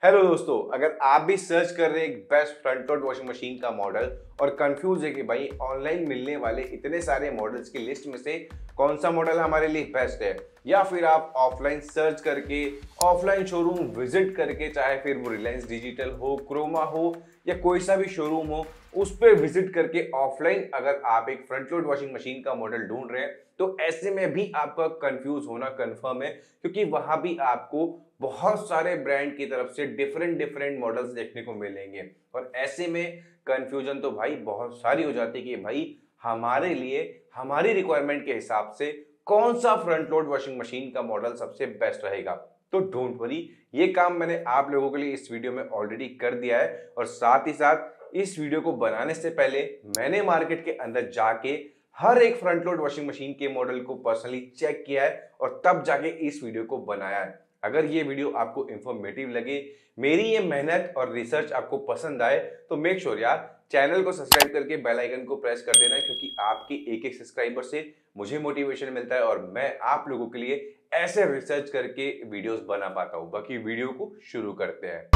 Hello दोस्तों, अगर आप भी सर्च कर रहे हैं एक best front load washing machine का मॉडल और कंफ्यूज है कि भाई ऑनलाइन मिलने वाले इतने सारे मॉडल्स की लिस्ट में से कौन सा मॉडल हमारे लिए बेस्ट है, या फिर आप ऑफलाइन सर्च करके ऑफलाइन शोरूम विजिट करके, चाहे फिर वो रिलायंस डिजिटल हो, क्रोमा हो या कोई सा भी शोरूम हो, उस पर विजिट करके ऑफलाइन अगर आप एक फ्रंट लोड वॉशिंग मशीन का मॉडल ढूंढ रहे हैं तो ऐसे में भी आपका कंफ्यूज होना कंफर्म है, क्योंकि वहां भी आपको बहुत सारे ब्रांड की तरफ से डिफरेंट डिफरेंट मॉडल्स देखने को मिलेंगे। और ऐसे में कंफ्यूजन तो भाई बहुत सारी हो जाती है कि भाई हमारे लिए हमारी रिक्वायरमेंट के हिसाब से कौन सा फ्रंट लोड वॉशिंग मशीन का मॉडल सबसे बेस्ट रहेगा। तो डोंट वरी, ये काम मैंने आप लोगों के लिए इस वीडियो में ऑलरेडी कर दिया है। और साथ ही साथ इस वीडियो को बनाने से पहले मैंने मार्केट के अंदर जाके हर एक फ्रंट लोड वॉशिंग मशीन के मॉडल को पर्सनली चेक किया है और तब जाके इस वीडियो को बनाया है। अगर ये वीडियो आपको इंफॉर्मेटिव लगे, मेरी ये मेहनत और रिसर्च आपको पसंद आए, तो मेक श्योर यार चैनल को सब्सक्राइब करके बेल आइकन को प्रेस कर देना, क्योंकि आपकी एक एक सब्सक्राइबर से मुझे मोटिवेशन मिलता है और मैं आप लोगों के लिए ऐसे रिसर्च करके वीडियोस बना पाता हूं। बाकी वीडियो को शुरू करते हैं।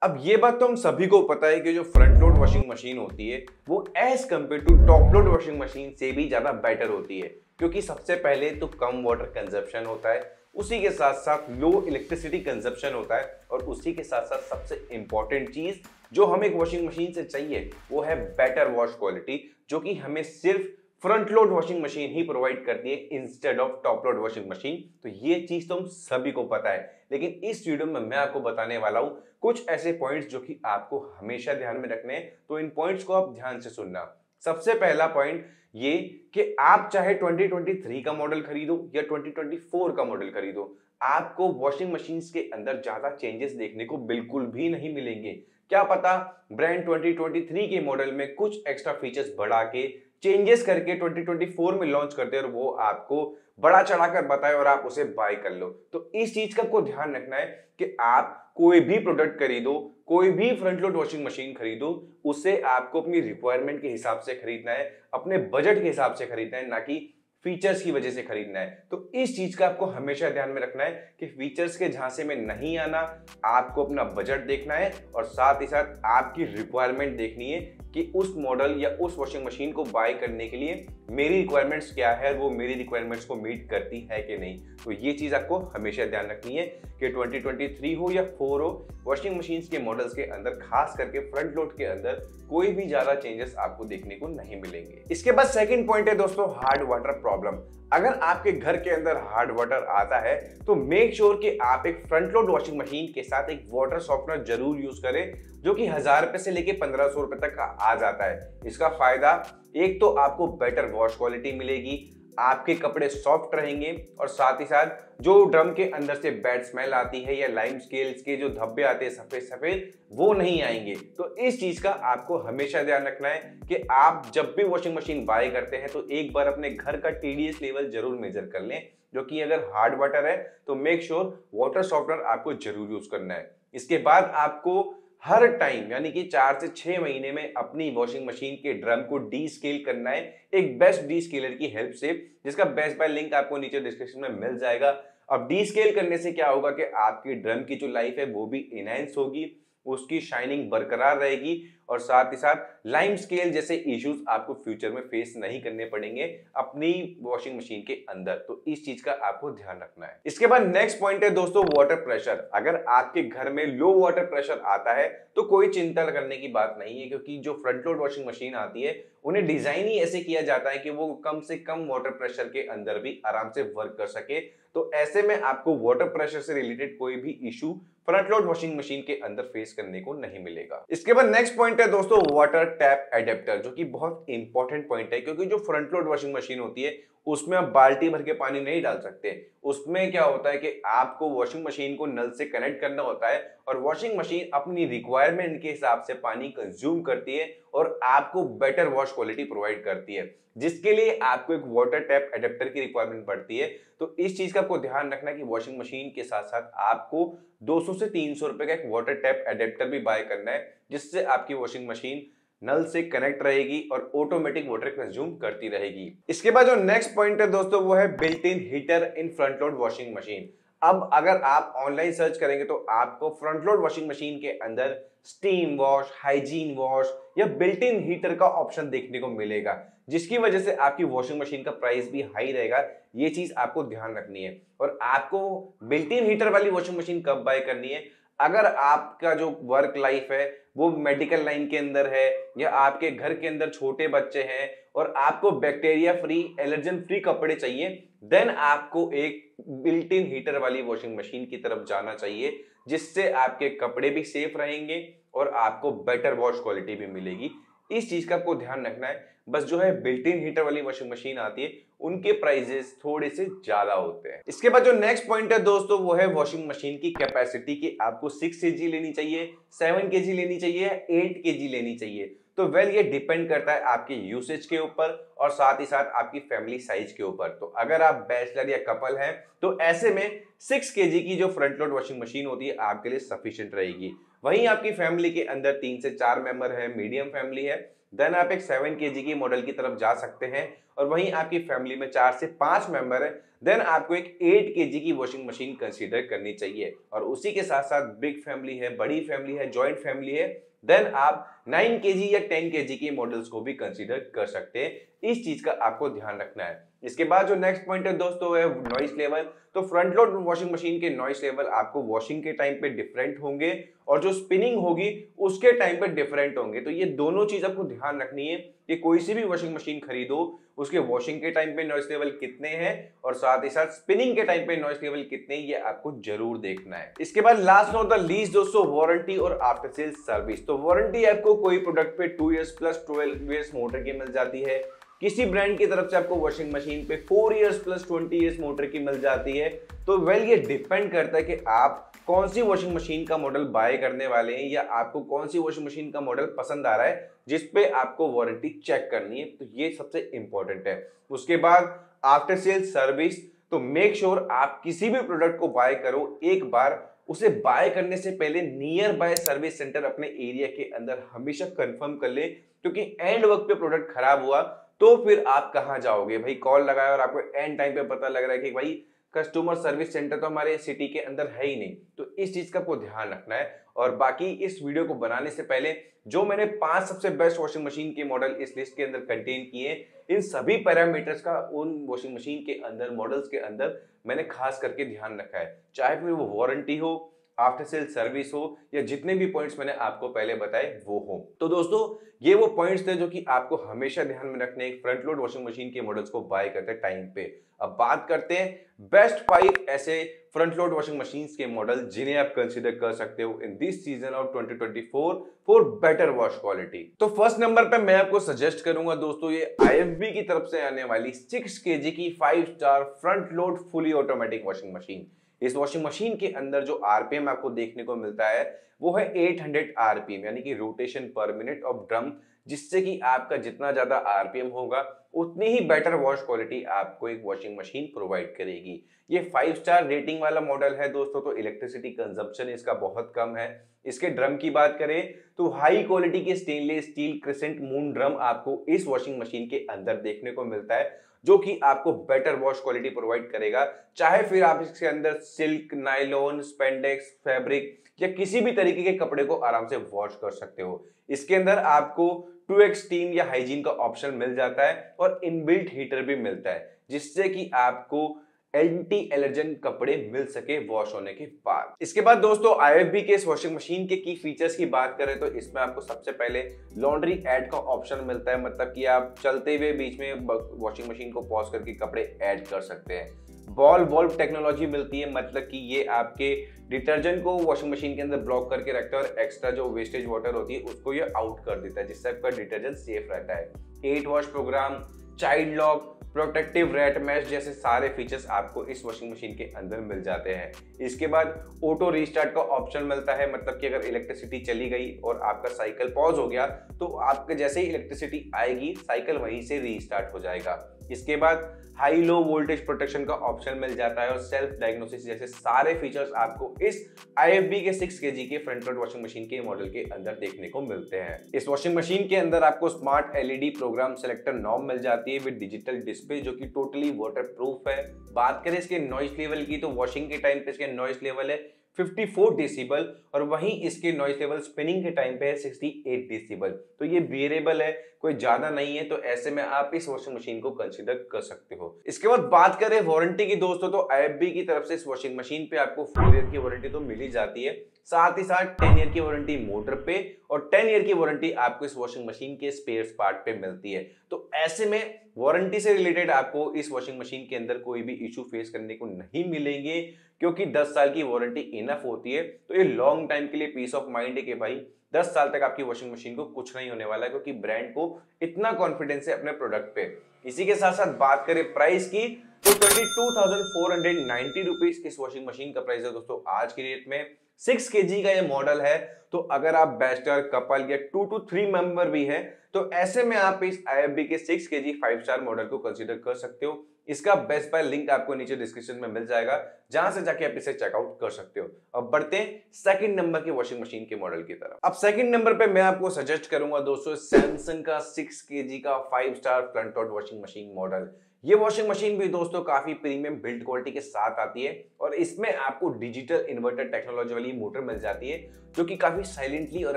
अब ये बात तो हम सभी को पता है कि जो फ्रंट लोड वॉशिंग मशीन होती है वो as compared to top load washing machine से भी ज्यादा बेटर होती है, क्योंकि सबसे पहले तो कम वाटर कंजप्शन होता है, उसी के साथ साथ लो इलेक्ट्रिसिटी कंजप्शन होता है, और उसी के साथ साथ सबसे इंपॉर्टेंट चीज जो हमें एक वॉशिंग मशीन से चाहिए वो है बेटर वॉश क्वालिटी, जो कि हमें सिर्फ फ्रंट लोड वॉशिंग मशीन ही प्रोवाइड करती है instead of top load washing machine. तो ये चीज तो हम सभी को पता है, लेकिन इस वीडियो में मैं आपको बताने वाला हूं कुछ ऐसे पॉइंट्स जो कि आपको हमेशा ध्यान में रखने हैं। तो इन पॉइंट्स को आप ध्यान से सुनना। सबसे पहला पॉइंट ये कि आप चाहे 2023 का मॉडल खरीदो या 2024 का मॉडल खरीदो, आपको वॉशिंग मशीन्स के अंदर ज्यादा चेंजेस देखने को बिल्कुल भी नहीं मिलेंगे। क्या पता ब्रांड 2023 के मॉडल में कुछ एक्स्ट्रा फीचर्स बढ़ा के चेंजेस करके 2024 में लॉन्च करते हैं और वो आपको बड़ा चढ़ाकर बताए और आप उसे बाय कर लो। तो इस चीज का आपको ध्यान रखना है कि आप कोई भी प्रोडक्ट खरीदो, कोई भी फ्रंट लोड वॉशिंग मशीन खरीदो, उसे आपको अपनी रिक्वायरमेंट के हिसाब से खरीदना है, अपने बजट के हिसाब से खरीदना है, ना कि फीचर्स की वजह से खरीदना है। तो इस चीज का आपको हमेशा ध्यान में रखना है कि फीचर्स के झांसे में नहीं आना, आपको अपना बजट देखना है और साथ ही साथ आपकी रिक्वायरमेंट देखनी है कि उस मॉडल या उस वॉशिंग मशीन को बाय करने के लिए मेरी रिक्वायरमेंट्स क्या है, वो मेरी रिक्वायरमेंट्स को मीट करती है कि नहीं। तो ये चीज आपको हमेशा ध्यान रखनी है कि 2023 हो या 4 हो, वॉशिंग मशीन्स के मॉडल्स के अंदर खास करके फ्रंट लोड के अंदर कोई भी ज्यादा चेंजेस आपको देखने को नहीं मिलेंगे। इसके बाद सेकंड पॉइंट है दोस्तों, हार्ड वाटर प्रॉब्लम। अगर आपके घर के अंदर हार्ड वाटर आता है तो मेक श्योर कि आप एक फ्रंट लोड वॉशिंग मशीन के साथ एक वाटर सॉफ्टनर जरूर यूज करें, जो कि 1000 रुपए से लेके 1500 रुपए तक आ जाता है। इसका फायदा एक तो आपको बेटर वॉश क्वालिटी मिलेगी, आपके कपड़े सॉफ्ट रहेंगे, और साथ ही साथ जो ड्रम के अंदर से बैड स्मेल आती है या लाइम स्केल्स के जो धब्बे आते हैं सफेद सफेद, वो नहीं आएंगे। तो इस चीज का आपको हमेशा ध्यान रखना है कि आप जब भी वॉशिंग मशीन बाय करते हैं तो एक बार अपने घर का TDS लेवल जरूर मेजर कर लें, जो कि अगर हार्ड वाटर है तो मेक श्योर वाटर सॉफ्टनर आपको जरूर यूज करना है। इसके बाद आपको हर टाइम यानी कि 4 से 6 महीने में अपनी वॉशिंग मशीन के ड्रम को डी स्केल करना है एक बेस्ट डी स्केलर की हेल्प से, जिसका बेस्ट बाय लिंक आपको नीचे डिस्क्रिप्शन में मिल जाएगा। अब डी स्केल करने से क्या होगा कि आपकी ड्रम की जो लाइफ है वो भी इनहैंस होगी, उसकी शाइनिंग बरकरार रहेगी, और साथ ही साथ लाइम स्केल जैसे इश्यूज आपको फ्यूचर में फेस नहीं करने पड़ेंगे अपनी वॉशिंग मशीन के अंदर। तो इस चीज का आपको ध्यान रखना है। इसके बाद नेक्स्ट पॉइंट है दोस्तों, वाटर प्रेशर। अगर आपके घर में लो वाटर प्रेशर आता है तो कोई चिंता करने की बात नहीं है, क्योंकि जो फ्रंट लोड वॉशिंग मशीन आती है उन्हें डिजाइन ही ऐसे किया जाता है कि वो कम से कम वाटर प्रेशर के अंदर भी आराम से वर्क कर सके। तो ऐसे में आपको वाटर प्रेशर से रिलेटेड कोई भी issue front load washing machine के अंदर फेस करने को नहीं मिलेगा। इसके बाद नेक्स्ट पॉइंट है दोस्तों, वाटर टैप एडेप्टर, जो कि बहुत इंपॉर्टेंट पॉइंट है, क्योंकि जो फ्रंट लोड वॉशिंग मशीन होती है उसमें आप बाल्टी भर के पानी नहीं डाल सकते। उसमें क्या होता है कि आपको वॉशिंग मशीन को नल से कनेक्ट करना होता है और वॉशिंग मशीन अपनी रिक्वायरमेंट के हिसाब से पानी कंज्यूम करती है और आपको बेटर वॉश क्वालिटी प्रोवाइड करती है, जिसके लिए आपको एक वाटर टैप एडेप्टर की रिक्वायरमेंट पड़ती है। तो इस चीज का आपको ध्यान रखना कि वॉशिंग मशीन के साथ साथ आपको 200 से 300 रुपए का एक वाटर टैप एडेप्टर भी बाय करना है, जिससे आपकी वॉशिंग मशीन नल से कनेक्ट रहेगी और ऑटोमेटिक वाटर कंज्यूम करती रहेगी। इसके बाद जो नेक्स्ट पॉइंट है दोस्तों वो है built in heater in front load washing machine. अब अगर आप ऑनलाइन सर्च करेंगे तो आपको फ्रंट लोड वॉशिंग मशीन के अंदर स्टीम वॉश, हाइजीन वॉश या बिल्ट इन हीटर का ऑप्शन देखने को मिलेगा, जिसकी वजह से आपकी वॉशिंग मशीन का प्राइस भी हाई रहेगा। ये चीज आपको ध्यान रखनी है। और आपको बिल्ट इन हीटर वाली वॉशिंग मशीन कब बाय करनी है? अगर आपका जो वर्क लाइफ है वो मेडिकल लाइन के अंदर है या आपके घर के अंदर छोटे बच्चे हैं और आपको बैक्टीरिया फ्री, एलर्जन फ्री कपड़े चाहिए, देन आपको एक बिल्ट इन हीटर वाली वॉशिंग मशीन की तरफ जाना चाहिए, जिससे आपके कपड़े भी सेफ रहेंगे और आपको बेटर वॉश क्वालिटी भी मिलेगी। इस चीज का आपको ध्यान रखना है। बस जो है बिल्ट इन हीटर वाली वॉशिंग मशीन आती है उनके प्राइजेस थोड़े से ज्यादा होते हैं। इसके बाद जो नेक्स्ट पॉइंट है दोस्तों वो है वॉशिंग मशीन की कैपेसिटी की। आपको 6 kg लेनी चाहिए, 7 kg लेनी चाहिए, 8 kg लेनी चाहिए। तो ये डिपेंड करता है आपके यूसेज के ऊपर और साथ ही साथ आपकी फैमिली साइज के ऊपर। तो अगर आप बैचलर या कपल हैं तो ऐसे में 6 kg की जो फ्रंट लोड वॉशिंग मशीन होती है आपके लिए सफिशिएंट रहेगी। वहीं आपकी फैमिली के अंदर 3 से 4 मेंबर है, मीडियम फैमिली है, देन आप एक 7 kg की मॉडल की तरफ जा सकते हैं। और वहीं आपकी फैमिली में 4 से 5 मेंबर है, देन आपको एक 8 kg की वॉशिंग मशीन कंसीडर करनी चाहिए। और उसी के साथ साथ बिग फैमिली है, बड़ी फैमिली है, जॉइंट फैमिली है, देन आप 9 kg या 10 kg के मॉडल्स को भी कंसीडर कर सकते हैं। इस चीज का आपको ध्यान रखना है। इसके बाद जो नेक्स्ट पॉइंट है दोस्तों है नॉइस लेवल। तो फ्रंट लोड वॉशिंग मशीन के नॉइस लेवल आपको वॉशिंग के टाइम पे डिफरेंट होंगे और जो स्पिनिंग होगी उसके टाइम पे डिफरेंट होंगे। तो ये दोनों चीज आपको ध्यान रखनी है कि कोई सी भी वॉशिंग मशीन खरीदो उसके वॉशिंग के टाइम पे नॉइस लेवल कितने हैं और साथ ही साथ स्पिनिंग के टाइम पे नॉइस लेवल कितने हैं, ये आपको जरूर देखना है। इसके बाद लास्ट नॉट द लीस्ट दोस्तों वारंटी और आफ्टर सेल्स सर्विस। तो वारंटी आपको कोई प्रोडक्ट पे 2 इयर्स प्लस 12 इयर्स मोटर की मिल जाती है। किसी ब्रांड की तरफ से आपको वॉशिंग मशीन पे 4 इयर्स प्लस 20 इयर्स मोटर की मिल जाती है। तो ये डिपेंड करता है कि आप कौन सी वॉशिंग मशीन का मॉडल बाय करने वाले हैं या आपको कौन सी वॉशिंग मशीन का मॉडल पसंद आ रहा है जिसपे आपको वारंटी चेक करनी है। तो ये सबसे इंपॉर्टेंट है। उसके बाद आफ्टर सेल सर्विस। तो मेक श्योर आप किसी भी प्रोडक्ट को बाय करो, एक बार उसे बाय करने से पहले नियर बाय सर्विस सेंटर अपने एरिया के अंदर हमेशा कंफर्म कर ले, क्योंकि एंड वक्त पे प्रोडक्ट खराब हुआ तो फिर आप कहां जाओगे भाई। कॉल लगाया और आपको एंड टाइम पे पता लग रहा है कि भाई कस्टमर सर्विस सेंटर तो हमारे सिटी के अंदर है ही नहीं। तो इस चीज का आपको ध्यान रखना है। और बाकी इस वीडियो को बनाने से पहले जो मैंने 5 सबसे बेस्ट वॉशिंग मशीन के मॉडल इस लिस्ट के अंदर कंटेन किए, इन सभी पैरामीटर्स का उन वॉशिंग मशीन के अंदर, मॉडल्स के अंदर मैंने खास करके ध्यान रखा है। चाहे फिर वो वारंटी हो, आफ्टर सेल सर्विस हो या जितने भी पॉइंट्स मैंने आपको पहले बताए वो हो। तो दोस्तों ये वो पॉइंट्स थे जो कि आपको हमेशा ध्यान में रखने एक फ्रंट लोड वॉशिंग मशीन के मॉडल्स को बाय करते टाइम पे। अब बात करते हैं बेस्ट 5 ऐसे फ्रंट लोड वॉशिंग मशीन्स के मॉडल जिन्हें आप कंसीडर कर सकते हो in this season of 2024 for better wash quality. तो फर्स्ट नंबर पे मैं आपको सजेस्ट करूंगा दोस्तों ये IFB की तरफ से आने वाली 6 kg की 5 star front load fully automatic washing machine. इस वॉशिंग मशीन के अंदर जो आरपीएम आपको देखने को मिलता है वो है 800 आरपीएम, यानी कि रोटेशन पर मिनट ऑफ ड्रम, जिससे कि आपका जितना ज्यादा आरपीएम होगा उतनी ही बेटर वॉश क्वालिटी आपको एक वॉशिंग मशीन प्रोवाइड करेगी। ये 5 स्टार रेटिंग वाला मॉडल है दोस्तों। तो इलेक्ट्रिसिटी कंजम्पशन इसका बहुत कम है। इसके ड्रम की बात करें तो हाई क्वालिटी के stainless steel crescent moon drum आपको इस वॉशिंग मशीन के अंदर देखने को मिलता है, जो कि आपको बेटर वॉश क्वालिटी प्रोवाइड करेगा। चाहे फिर आप इसके अंदर सिल्क, नायलॉन, स्पेंडेक्स, फैब्रिक या किसी भी तरीके के कपड़े को आराम से वॉश कर सकते हो। इसके अंदर आपको 2x स्टीम या हाइजीन का ऑप्शन मिल जाता है और इनबिल्ट हीटर भी मिलता है, जिससे कि आपको एंटी एलर्जन कपड़े मिल सके वॉश होने के बाद। इसके बाद दोस्तों IFB के इस वॉशिंग मशीन के की फीचर्स की बात करें तो इसमें आपको सबसे पहले लॉन्ड्री ऐड का ऑप्शन मिलता है, मतलब कि आप चलते हुए बीच में वॉशिंग मशीन को पॉज करके कपड़े ऐड कर सकते हैं। बॉल वॉल्व टेक्नोलॉजी मिलती है, मतलब कि ये आपके डिटर्जेंट को वॉशिंग मशीन के अंदर ब्लॉक करके रखता है और एक्स्ट्रा जो वेस्टेज वाटर होती है उसको ये आउट कर देता है, जिससे आपका डिटर्जेंट सेफ रहता है। 8 wash program, child lock, protective rat mesh जैसे सारे फीचर्स आपको इस वॉशिंग मशीन के अंदर मिल जाते हैं। इसके बाद ऑटो रीस्टार्ट का ऑप्शन मिलता है, मतलब कि अगर इलेक्ट्रिसिटी चली गई और आपका साइकिल पॉज हो गया तो आपके जैसे ही इलेक्ट्रिसिटी आएगी साइकिल वहीं से रीस्टार्ट हो जाएगा। इसके बाद हाई लो वोल्टेज प्रोटेक्शन का ऑप्शन मिल जाता है और सेल्फ डायग्नोसिस जैसे सारे फीचर्स आपको इस IFB के 6 kg के फ्रंट लोड वॉशिंग मशीन के मॉडल के अंदर देखने को मिलते हैं। इस वॉशिंग मशीन के अंदर आपको smart LED programme selector knob मिल जाती है विद डिजिटल डिस्प्ले जो कि टोटली वाटर प्रूफ है। बात करें इसके नॉइस लेवल की तो वॉशिंग के टाइम पे इसके नॉइस लेवल है 54 डेसिबल और वहीं इसके नॉइस लेवल स्पिनिंग के टाइम पे है 68 डेसिबल। तो ये वेरिएबल है, कोई ज्यादा नहीं है, तो ऐसे में आप इस वॉशिंग मशीन को कंसीडर कर सकते हो। इसके बाद बात करें वारंटी की दोस्तों, तो IFB की तरफ से इस वॉशिंग मशीन पे आपको 4 ईयर की वारंटी तो मिल ही जाती है, साथ ही साथ 10 ईयर की वारंटी मोटर पे और 10 ईयर की वारंटी आपको इस वॉशिंग मशीन के स्पेयर्स पार्ट पे मिलती है। तो ऐसे में वारंटी से रिलेटेड आपको इस वॉशिंग मशीन के अंदर कोई भी इशू फेस करने को नहीं मिलेंगे क्योंकि 10 साल की वारंटी इनफ होती है। तो ये लॉन्ग टाइम के लिए पीस ऑफ माइंड है कि भाई 10 साल तक आपकी वॉशिंग मशीन को कुछ नहीं होने वाला है क्योंकि ब्रांड को इतना कॉन्फिडेंस है अपने प्रोडक्ट पे। इसी के साथ साथ बात करें प्राइस की तो 22,490 रुपीज इस वॉशिंग मशीन का प्राइस है दोस्तों आज की डेट में। 6 kg का ये मॉडल है, तो अगर आप बैचलर कपल या 2 to 3 मेंबर भी है तो ऐसे में आप इस IFB के 6 kg 5 स्टार मॉडल को कंसीडर कर सकते हो। इसका बेस्ट बाय लिंक आपको नीचे डिस्क्रिप्शन में मिल जाएगा, जहां से जाके आप इसे चेकआउट कर सकते हो। अब बढ़ते हैं सेकंड नंबर की वॉशिंग मशीन के मॉडल की तरफ। अब सेकंड नंबर पे मैं आपको सजेस्ट करूंगा दोस्तों सैमसंग का 6 kg का 5 star front load washing machine model. ये वॉशिंग मशीन भी दोस्तों काफी प्रीमियम बिल्ड क्वालिटी के साथ आती है और इसमें आपको डिजिटल इन्वर्टर टेक्नोलॉजी वाली मोटर मिल जाती है जो कि काफी साइलेंटली और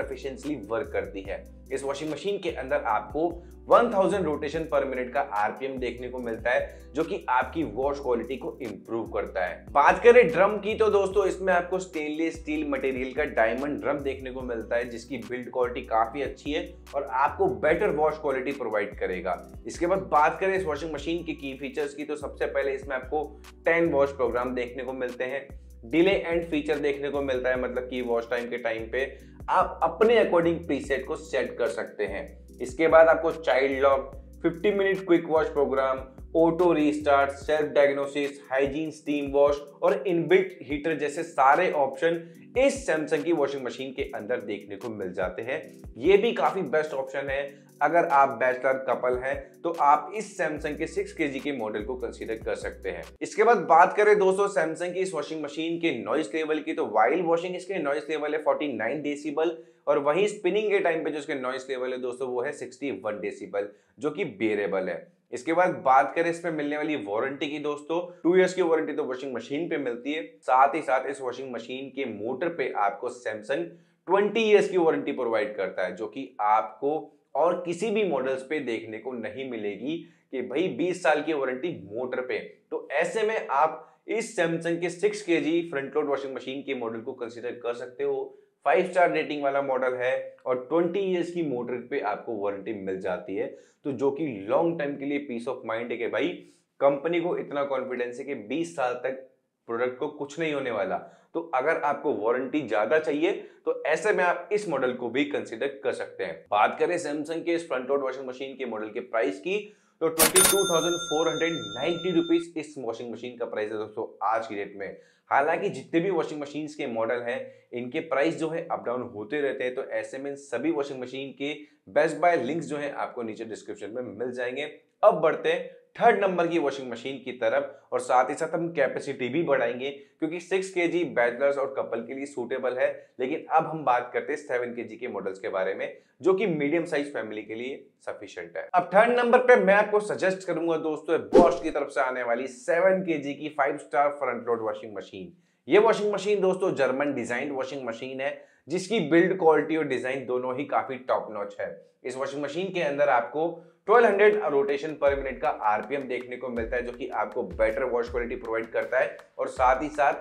एफिशिएंटली वर्क करती है। इस वॉशिंग मशीन के अंदर आपको 1000 रोटेशन पर मिनट का RPM देखने को मिलता है जो कि आपकी वॉश क्वालिटी को इंप्रूव करता है। बात करें ड्रम की तो दोस्तों इसमें आपको स्टेनलेस स्टील मटेरियल का डायमंड ड्रम देखने को मिलता है जिसकी बिल्ड क्वालिटी काफी अच्छी है और आपको बेटर वॉश क्वालिटी प्रोवाइड करेगा। इसके बाद बात करें इस वॉशिंग मशीन के की फीचर्स की तो सबसे पहले इसमें आपको 10 वॉश प्रोग्राम देखने को मिलते हैं, डिले एंड फीचर देखने को मिलता है, मतलब कि वॉश टाइम के टाइम पे आप अपने अकॉर्डिंग प्रीसेट को सेट कर सकते हैं। इसके बाद आपको child lock, 50 minute quick wash program, auto restart, self diagnosis, hygiene steam wash और इनबिल्ट हीटर जैसे सारे ऑप्शन इस सैमसंग की वॉशिंग मशीन के अंदर देखने को मिल जाते हैं। ये भी काफी बेस्ट ऑप्शन है अगर आप बैचलर कपल हैं तो आप इस सैमसंग के 6 kg के मॉडल को कंसीडर कर सकते हैं। इसके बाद बात करें दोस्तों सैमसंग की इस वॉशिंग मशीन के नॉइस लेवल की तो वाइल वॉशिंग इसके नॉइस लेवल है 49 डेसिबल और वहीं स्पिनिंग के टाइम पे जो इसके नॉइस लेवल है दोस्तों वो है 61 डेसिबल जो कि बेरेबल है। इसके बाद बात करें इसमें मिलने वाली वारंटी की दोस्तों 2 इयर्स की वारंटी तो वॉशिंग मशीन पे मिलती है, साथ ही साथ इस वॉशिंग मशीन के मोटर पे आपको सैमसंग 20 इयर्स की वारंटी प्रोवाइड करता है जो कि आपको और किसी भी मॉडल्स पे देखने को नहीं मिलेगी कि भाई 20 साल की वारंटी मोटर पे। तो ऐसे में आप इस सैमसंग के 6 kg front load washing machine के मॉडल को कंसीडर कर सकते हो। 5 स्टार रेटिंग वाला मॉडल है और 20 इयर्स की मोटर पे आपको वारंटी मिल जाती है, तो जो कि लॉन्ग टाइम के लिए पीस ऑफ माइंड है कि भाई कंपनी को इतना कॉन्फिडेंस है कि 20 साल तक प्रोडक्ट को कुछ नहीं होने वाला। तो अगर आपको वारंटी ज्यादा चाहिए तो ऐसे में आप इस मॉडल को भी कंसीडर कर सकते हैं। बात करें सैमसंग के इस फ्रंट लोड वॉशिंग मशीन के मॉडल के प्राइस की तो 22,490 रुपीज इस वॉशिंग मशीन का प्राइस है दोस्तों आज की डेट में। हालांकि जितने भी वॉशिंग मशीन के मॉडल हैं इनके प्राइस जो है अप डाउन होते रहते हैं, तो ऐसे में सभी वॉशिंग मशीन के बेस्ट बाय लिंक्स जो है आपको नीचे डिस्क्रिप्शन में मिल जाएंगे। अब बढ़ते हैं थर्ड नंबर की वॉशिंग मशीन की तरफ और साथ ही साथ हम कैपेसिटी भी बढ़ाएंगे क्योंकि 6 kg बैचलर्स और कपल के लिए सूटेबल है। लेकिन अब हम बात करते हैं 7 kg के मॉडल्स के बारे में जो कि मीडियम साइज फैमिली के लिए सफिशिएंट है। अब थर्ड नंबर पे मैं आपको सजेस्ट करूंगा दोस्तों बॉश की तरफ से आने वाली 7 kg की 5 star front load washing machine. ये वॉशिंग मशीन दोस्तों जर्मन डिजाइन वॉशिंग मशीन है जिसकी बिल्ड क्वालिटी और डिजाइन दोनों ही काफी टॉप नॉच है। इस वॉशिंग मशीन के अंदर आपको 1200 रोटेशन पर मिनट का RPM देखने को मिलता है जो कि आपको बेटर वॉश क्वालिटी प्रोवाइड करता है और साथ ही साथ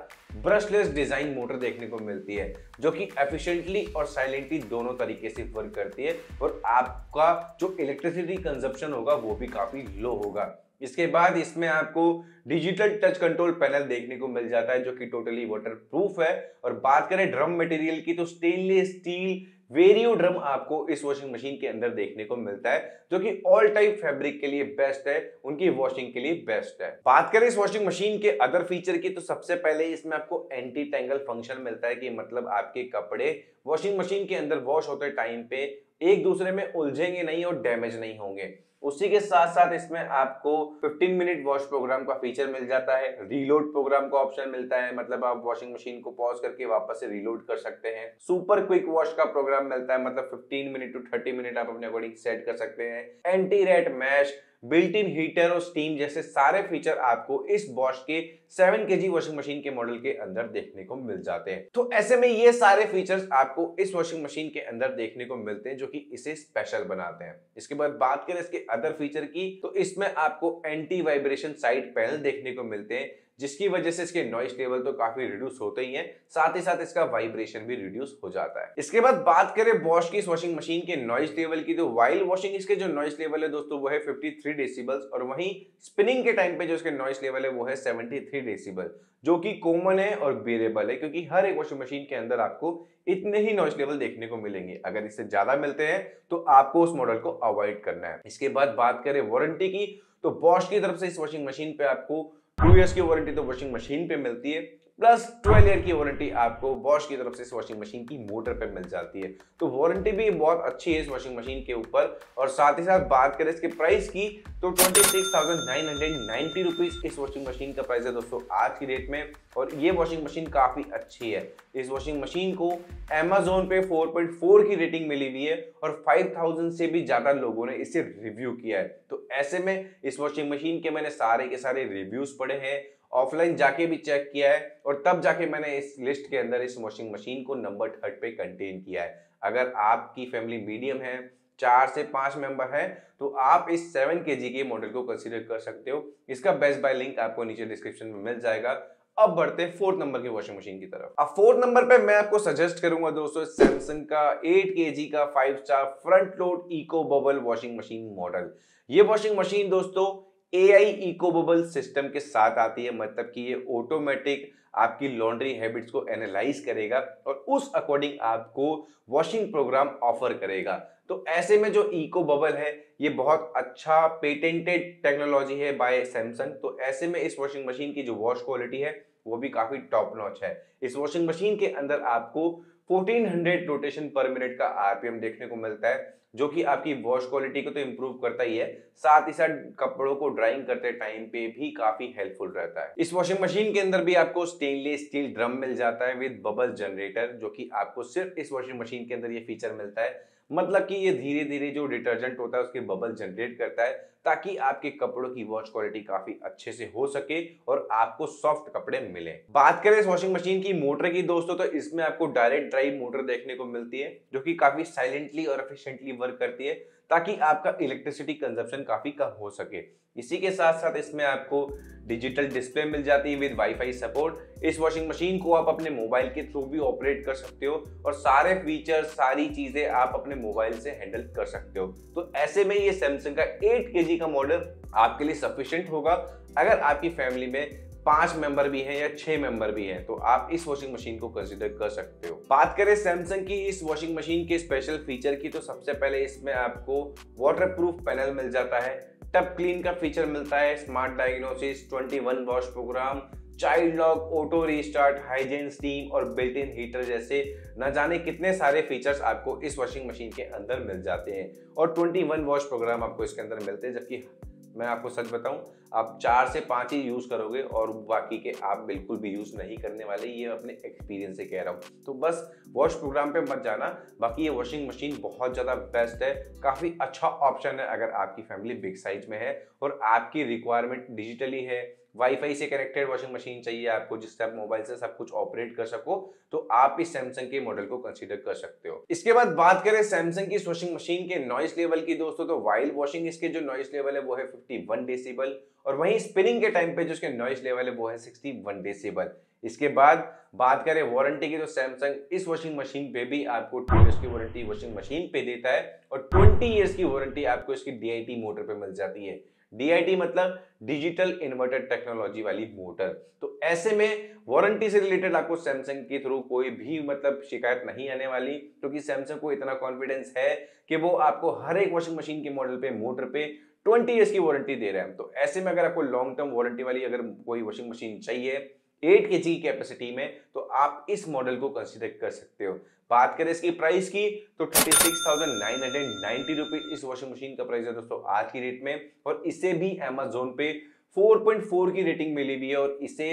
ब्रशलेस डिजाइन मोटर देखने को मिलती है जो कि एफिशिएंटली और साइलेंटली दोनों तरीके से वर्क करती है और आपका जो इलेक्ट्रिसिटी कंजप्शन होगा वो भी काफी लो होगा। इसके बाद इसमें आपको डिजिटल टच कंट्रोल पैनल देखने को मिल जाता है जो कि टोटली वाटर प्रूफ है। और बात करें ड्रम मटेरियल की तो स्टेनलेस स्टील वेरियो ड्रम आपको इस वॉशिंग मशीन के अंदर देखने को मिलता है जो कि ऑल टाइप फैब्रिक के लिए बेस्ट है, उनकी वॉशिंग के लिए बेस्ट है। बात करें इस वॉशिंग मशीन के अदर फीचर की तो सबसे पहले इसमें आपको एंटी टैंगल फंक्शन मिलता है कि मतलब आपके कपड़े वॉशिंग मशीन के अंदर वॉश होते टाइम पे एक दूसरे में उलझेंगे नहीं और डैमेज नहीं होंगे। उसी के साथ साथ इसमें आपको 15 मिनट वॉश प्रोग्राम का फीचर मिल जाता है, रीलोड प्रोग्राम का ऑप्शन मिलता है, मतलब आप वॉशिंग मशीन को पॉज करके वापस से रीलोड कर सकते हैं। सुपर क्विक वॉश का प्रोग्राम मिलता है, मतलब 15 मिनट टू 30 मिनट आप अपने अकॉर्डिंग सेट कर सकते हैं। Anti rat mesh, built in heater और स्टीम जैसे सारे फीचर आपको इस बॉश के 7 kg वॉशिंग मशीन के मॉडल के अंदर देखने को मिल जाते हैं। तो ऐसे में ये सारे फीचर्स आपको इस वॉशिंग मशीन के अंदर देखने को मिलते हैं, जो कि इसे स्पेशल बनाते हैं। इसके बाद बात करें इसके अदर फीचर की, तो इसमें आपको एंटी वाइब्रेशन साइड पैनल देखने को मिलते हैं, जिसकी वजह से इसके नॉइस लेवल तो काफी रिड्यूस होते ही हैं, साथ ही साथ इसका वाइब्रेशन भी रिड्यूस हो जाता है। इसके बाद बात करें बॉश की इस वॉशिंग मशीन के नॉइस लेवल की, तो वाइल वॉशिंग इसके जो नॉइस लेवल है दोस्तों वो है 53 डेसिबल्स, और वहीं स्पिनिंग के टाइम पे जो इसके नॉइस लेवल है वो है 73 डेसिबल, जो कि कॉमन है और बेरेबल है, क्योंकि हर एक वॉशिंग मशीन के अंदर आपको इतने ही नॉइस लेवल देखने को मिलेंगे। अगर इससे ज्यादा मिलते हैं तो आपको उस मॉडल को अवॉइड करना है। इसके बाद बात करें वारंटी की, तो बॉश की तरफ से इस वॉशिंग मशीन पे आपको 2 इयर्स की वारंटी तो वॉशिंग मशीन पे मिलती है, प्लस 12 ईयर की वारंटी आपको बॉश की तरफ से इस वॉशिंग मशीन की मोटर पे मिल जाती है। तो वारंटी भी बहुत अच्छी है इस वॉशिंग मशीन के ऊपर। और साथ ही साथ बात करें इसके प्राइस की, तो 26,990 रुपीज इस वॉशिंग मशीन का प्राइस है दोस्तों आज की डेट में। और ये वॉशिंग मशीन काफी अच्छी है। इस वॉशिंग मशीन को Amazon पे 4.4 की रेटिंग मिली हुई है और 5000 से भी ज्यादा लोगों ने इसे रिव्यू किया है। तो ऐसे में इस वॉशिंग मशीन के मैंने सारे के सारे रिव्यूज पढ़े हैं, ऑफलाइन जाके भी चेक किया है, और तब जाके मैंने इस लिस्ट के अंदर इस वॉशिंग मशीन को नंबर 3rd पे कंटेन किया है। अगर आपकी फैमिली मीडियम है, 4 से 5 मेंबर है, तो आप इस 7 kg के मॉडल को कंसीडर कर सकते हो। इसका बेस्ट बाय लिंक आपको नीचे डिस्क्रिप्शन में मिल जाएगा। अब बढ़ते हैं 4th नंबर की वॉशिंग मशीन की तरफ। अब 4th नंबर पे मैं आपको सजेस्ट करूंगा दोस्तों सैमसंग का 8 kg का 5 star front load eco bubble washing machine model. ये वॉशिंग मशीन दोस्तों AI इको बबल सिस्टम के साथ आती है, मतलब कि ये ऑटोमेटिक आपकी लॉन्ड्री हैबिट्स को एनालाइज करेगा और उस अकॉर्डिंग आपको वॉशिंग प्रोग्राम ऑफर करेगा। तो ऐसे में जो इको बबल है ये बहुत अच्छा पेटेंटेड टेक्नोलॉजी है बाय सैमसंग। तो ऐसे में इस वॉशिंग मशीन की जो वॉश क्वालिटी है वो भी काफी टॉप नॉच है। इस वॉशिंग मशीन के अंदर आपको 1400 रोटेशन पर मिनट का RPM देखने को मिलता है, जो कि आपकी वॉश क्वालिटी को तो इंप्रूव करता ही है, साथ ही साथ कपड़ों को ड्राइंग करते टाइम पे भी काफी हेल्पफुल रहता है। इस वॉशिंग मशीन के अंदर भी आपको स्टेनलेस स्टील ड्रम मिल जाता है विद बबल जनरेटर, जो कि आपको सिर्फ इस वॉशिंग मशीन के अंदर ये फीचर मिलता है। मतलब कि ये धीरे धीरे जो डिटर्जेंट होता है उसके बबल जनरेट करता है, ताकि आपके कपड़ों की वॉश क्वालिटी काफी अच्छे से हो सके और आपको सॉफ्ट कपड़े मिले। बात करें इस वॉशिंग मशीन की मोटर की दोस्तों, तो इसमें आपको डायरेक्ट ड्राइव मोटर देखने को मिलती है, जो कि काफी साइलेंटली और एफिशिएंटली वर्क करती है, ताकि आपका इलेक्ट्रिसिटी कंजप्शन काफी कम हो सके। इसी के साथ साथ इसमें आपको डिजिटल डिस्प्ले मिल जाती है विद वाईफाई सपोर्ट। इस वॉशिंग मशीन को आप अपने मोबाइल के थ्रू भी ऑपरेट कर सकते हो और सारे फीचर्स सारी चीजें आप अपने मोबाइल से हैंडल कर सकते हो। तो ऐसे में ये सैमसंग का 8 kg का मॉडल आपके लिए सफिशिएंट होगा। अगर आपकी फैमिली में 5 मेंबर भी हैं या 6 मेंबर भी हैं, तो आप इस वॉशिंग मशीन को कंसीडर कर सकते हो। बात करें सैमसंग की इस वॉशिंग मशीन के स्पेशल फीचर की, तो सबसे पहले इसमें आपको वाटरप्रूफ पैनल मिल जाता है, टब क्लीन का फीचर मिलता है, smart diagnosis, 21 wash program, child lock, auto restart, hygiene, steam और बिल्ट इन हीटर जैसे न जाने कितने सारे फीचर्स आपको इस वॉशिंग मशीन के अंदर मिल जाते हैं। और 21 वॉश प्रोग्राम आपको इसके अंदर मिलते हैं, जबकि मैं आपको सच बताऊं आप 4 से 5 ही यूज करोगे और बाकी के आप बिल्कुल भी यूज नहीं करने वाले। ये अपने एक्सपीरियंस से कह रहा हूं। तो बस वॉश प्रोग्राम पे मत जाना, बाकी ये वॉशिंग मशीन बहुत ज्यादा बेस्ट है, काफी अच्छा ऑप्शन है अगर आपकी फैमिली बिग साइज में है और आपकी रिक्वायरमेंट डिजिटली है, वाईफाई से कनेक्टेड वॉशिंग मशीन चाहिए आपको, जिससे आप मोबाइल से सब कुछ ऑपरेट कर सको, तो आप इस सैमसंग के मॉडल को कंसीडर कर सकते हो। इसके बाद बात करें सैमसंग की इस वॉशिंग मशीन के नॉइस लेवल की दोस्तों, तो वाइल वॉशिंग इसके जो नॉइस लेवल है वो है 51 डेसिबल और वहीं स्पिनिंग के टाइम पे जो इसके नॉइस लेवल है वो है 61 डेसिबल। इसके बाद बात करें वारंटी की, तो सैमसंग इस वॉशिंग मशीन पे भी आपको 2 इयर्स की वारंटी वॉशिंग मशीन पे देता है और 20 इयर्स की वारंटी आपको इसकी DIT मोटर पे मिल जाती है। DIT मतलब डिजिटल इन्वर्टर टेक्नोलॉजी वाली मोटर। तो ऐसे में वारंटी से रिलेटेड आपको सैमसंग के थ्रू कोई भी मतलब शिकायत नहीं आने वाली, क्योंकि सैमसंग को इतना कॉन्फिडेंस है कि वो आपको हर एक वॉशिंग मशीन के मॉडल पे मोटर पे 20 इयर्स की वारंटी दे रहे हैं। तो ऐसे में अगर आपको लॉन्ग टर्म वारंटी वाली अगर कोई वॉशिंग मशीन चाहिए 8 केजी की कैपेसिटी में, तो आप इस मॉडल को कंसीडर कर सकते हो। बात करें इसकी प्राइस की तो 36,990 रुपीज इस वॉशिंग मशीन का प्राइस है दोस्तों आज की रेट में। और इसे भी अमेजोन पे 4.4 की रेटिंग मिली हुई है और इसे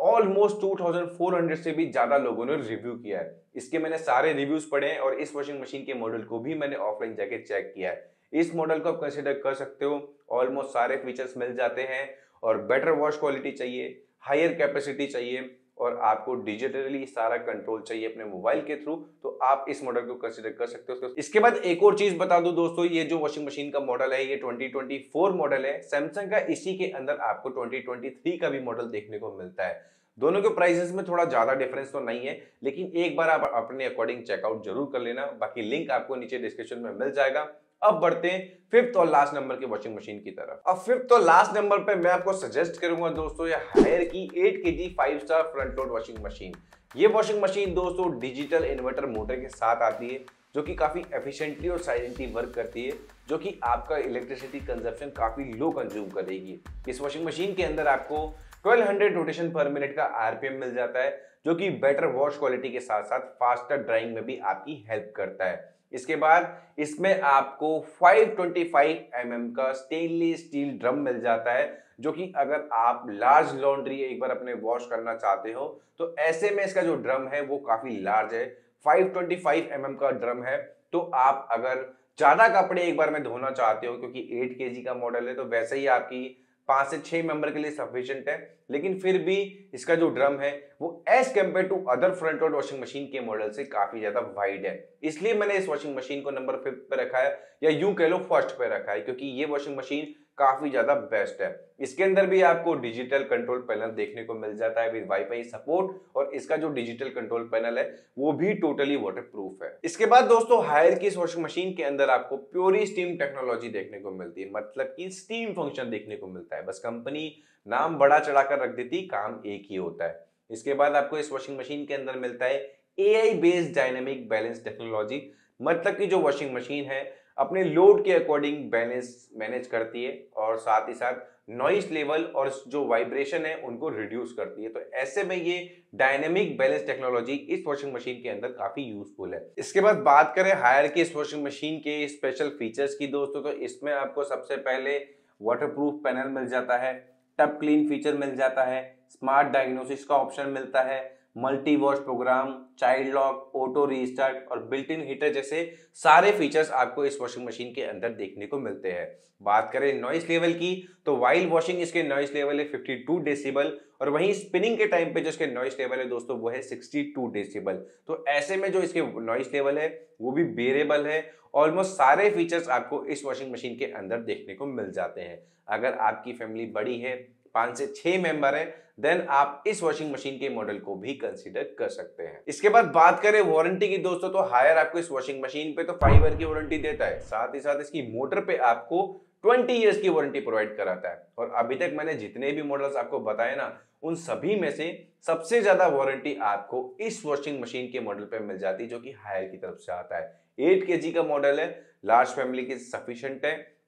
ऑलमोस्ट 2400 से भी ज्यादा लोगों ने रिव्यू किया है। इसके मैंने सारे रिव्यूज पढ़े हैं और इस वॉशिंग मशीन के मॉडल को भी मैंने ऑफलाइन जाके चेक किया है। इस मॉडल को आप कंसीडर कर सकते हो, ऑलमोस्ट सारे फीचर्स मिल जाते हैं और बेटर वॉश क्वालिटी चाहिए, हायर कैपेसिटी चाहिए और आपको डिजिटली सारा कंट्रोल चाहिए अपने मोबाइल के थ्रू, तो आप इस मॉडल को कंसीडर कर सकते हो। इसके बाद एक और चीज बता दूं दोस्तों, ये जो वॉशिंग मशीन का मॉडल है ये 2024 मॉडल है। सैमसंग का इसी के अंदर आपको 2023 का भी मॉडल देखने को मिलता है। दोनों के प्राइसेस में थोड़ा ज्यादा डिफरेंस तो नहीं है, लेकिन एक बार आप अपने अकॉर्डिंग चेकआउट जरूर कर लेना। बाकी लिंक आपको नीचे डिस्क्रिप्शन में मिल जाएगा। अब बढ़ते हैं फिफ्थ और लास्ट नंबर के वॉशिंग मशीन की तरफ। अब फिफ्थ और लास्ट नंबर पे मैं आपको सजेस्ट करूंगा दोस्तों ये हायर की 8 KG 5 star front load washing machine. ये वॉशिंग मशीन दोस्तों डिजिटल इन्वर्टर मोटर के साथ आती है जो कि काफी एफिशिएंटली और साइलेंटली वर्क करती है, जो कि आपका इलेक्ट्रिसिटी कंजप्शन काफी लो कंज्यूम करेगी। इस वॉशिंग मशीन के अंदर आपको 1200 रोटेशन पर मिनट का आरपीएम मिल जाता है, जो कि बेटर वॉश क्वालिटी के साथ साथ फास्टर ड्राइंग में भी आपकी हेल्प करता है। इसके बाद इसमें आपको 525 का स्टेनलेस स्टील ड्रम मिल जाता है, जो कि अगर आप लार्ज लॉन्ड्री एक बार अपने वॉश करना चाहते हो तो ऐसे में इसका जो ड्रम है वो काफी लार्ज है। 525 का ड्रम है, तो आप अगर ज्यादा कपड़े एक बार में धोना चाहते हो, क्योंकि 8 केजी का मॉडल है तो वैसे ही आपकी 5 से 6 मेंबर के लिए सफिशिएंट है, लेकिन फिर भी इसका जो ड्रम है वो as compared to other front load washing machine के मॉडल से काफी ज्यादा वाइड है। इसलिए मैंने इस वॉशिंग मशीन को नंबर 5 पे रखा है, या यूं कह लो फर्स्ट पे रखा है, क्योंकि ये वॉशिंग मशीन काफी ज्यादा बेस्ट है। इसके अंदर भी आपको डिजिटल कंट्रोल पैनल देखने को मिल जाता है विद वाईफाई सपोर्ट, और इसका जो डिजिटल कंट्रोल पैनल है वो भी टोटली वाटर प्रूफ है। इसके बाद दोस्तों हायर की इस वॉशिंग मशीन के अंदर आपको प्योरी स्टीम टेक्नोलॉजी देखने को मिलती है, मतलब कि स्टीम फंक्शन देखने को मिलता है। बस कंपनी नाम बड़ा चढ़ाकर रख देती, काम एक ही होता है। इसके बाद आपको इस वॉशिंग मशीन के अंदर मिलता है AI based dynamic balance technology, मतलब कि जो वॉशिंग मशीन है अपने लोड के अकॉर्डिंग बैलेंस मैनेज करती है और साथ ही साथ नॉइस लेवल और जो वाइब्रेशन है उनको रिड्यूस करती है। तो ऐसे में ये डायनेमिक बैलेंस टेक्नोलॉजी इस वॉशिंग मशीन के अंदर काफी यूजफुल है। इसके बाद बात करें हायर की इस वॉशिंग मशीन के स्पेशल फीचर्स की दोस्तों, तो इसमें आपको सबसे पहले वाटरप्रूफ पैनल मिल जाता है, टब क्लीन फीचर मिल जाता है, स्मार्ट डायग्नोसिस का ऑप्शन मिलता है, multi wash program, child lock, auto restart और बिल्ट इन हीटर जैसे सारे फीचर्स आपको इस वॉशिंग मशीन के अंदर देखने को मिलते हैं। बात करें नॉइस लेवल की तो वाइल वॉशिंग इसके नॉइस लेवल है 52 डेसिबल, और वहीं स्पिनिंग के टाइम पे जो इसके नॉइस लेवल है दोस्तों वो है 62 डेसिबल। तो ऐसे में जो इसके नॉइस लेवल है वो भी बेरेबल है। ऑलमोस्ट सारे फीचर्स आपको इस वॉशिंग मशीन के अंदर देखने को मिल जाते हैं। अगर आपकी फैमिली बड़ी है, 5 से 6 मेंबर है, देन आप इस वॉशिंग मशीन के मॉडल को भी कंसीडर कर सकते हैं। इसके बाद बात करें वारंटी की दोस्तों, तो हायर आपको इस वॉशिंग मशीन पे तो 5 ईयर की वारंटी देता है, साथ ही साथ इसकी मोटर पे आपको 20 इयर्स की वारंटी प्रोवाइड कराता है। और अभी तक मैंने जितने भी मॉडल्स आपको बताए ना, उन सभी में से सबसे ज्यादा वारंटी आपको इस वॉशिंग मशीन के मॉडल पे मिल जाती है, जो कि हायर की तरफ से आता है। 8 केजी का मॉडल है, लार्ज फैमिली के सफिशिएंट है।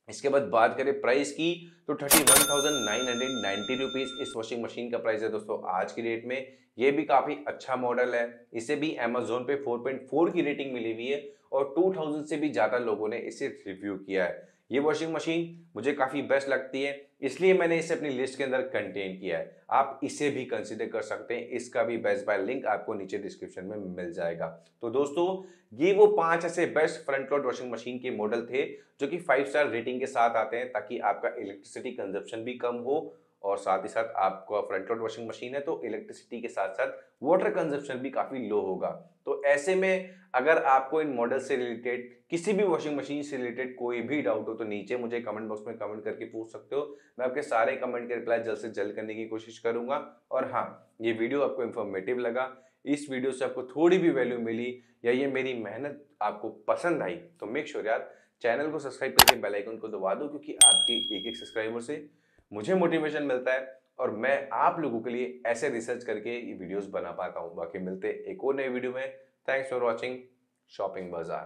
इसके बाद बात करें प्राइस की तो 31,990 रुपीज इस वॉशिंग मशीन का प्राइस है दोस्तों आज की डेट में। ये भी काफी अच्छा मॉडल है, इसे भी अमेजोन पे 4.4 की रेटिंग मिली हुई है और 2000 से भी ज्यादा लोगों ने इसे रिव्यू किया है। ये वॉशिंग मशीन मुझे काफी बेस्ट लगती है, इसलिए मैंने इसे अपनी लिस्ट के अंदर कंटेन किया है। आप इसे भी कंसीडर कर सकते हैं, इसका भी बेस्ट बाय लिंक आपको नीचे डिस्क्रिप्शन में मिल जाएगा। तो दोस्तों ये वो 5 ऐसे best front load washing machine के मॉडल थे जो कि 5 स्टार रेटिंग के साथ आते हैं, ताकि आपका इलेक्ट्रिसिटी कंजप्शन भी कम हो और साथ ही साथ आपका फ्रंट लोड वॉशिंग मशीन है तो इलेक्ट्रिसिटी के साथ साथ वाटर कंजप्शन भी काफी लो होगा। तो ऐसे में अगर आपको इन मॉडल से रिलेटेड किसी भी वॉशिंग मशीन से रिलेटेड कोई भी डाउट हो तो नीचे मुझे कमेंट बॉक्स में कमेंट करके पूछ सकते हो। मैं आपके सारे कमेंट के रिप्लाई जल्द से जल्द करने की कोशिश करूंगा। और हाँ, ये वीडियो आपको इन्फॉर्मेटिव लगा, इस वीडियो से आपको थोड़ी भी वैल्यू मिली या ये मेरी मेहनत आपको पसंद आई, तो मेक श्योर यार चैनल को सब्सक्राइब करके बेल आइकन को दबा दो, क्योंकि आपकी एक एक सब्सक्राइबर से मुझे मोटिवेशन मिलता है और मैं आप लोगों के लिए ऐसे रिसर्च करके ये वीडियोस बना पाता हूँ। बाकी मिलते एक और नए वीडियो में। थैंक्स फॉर वॉचिंग शॉपिंग बाजार।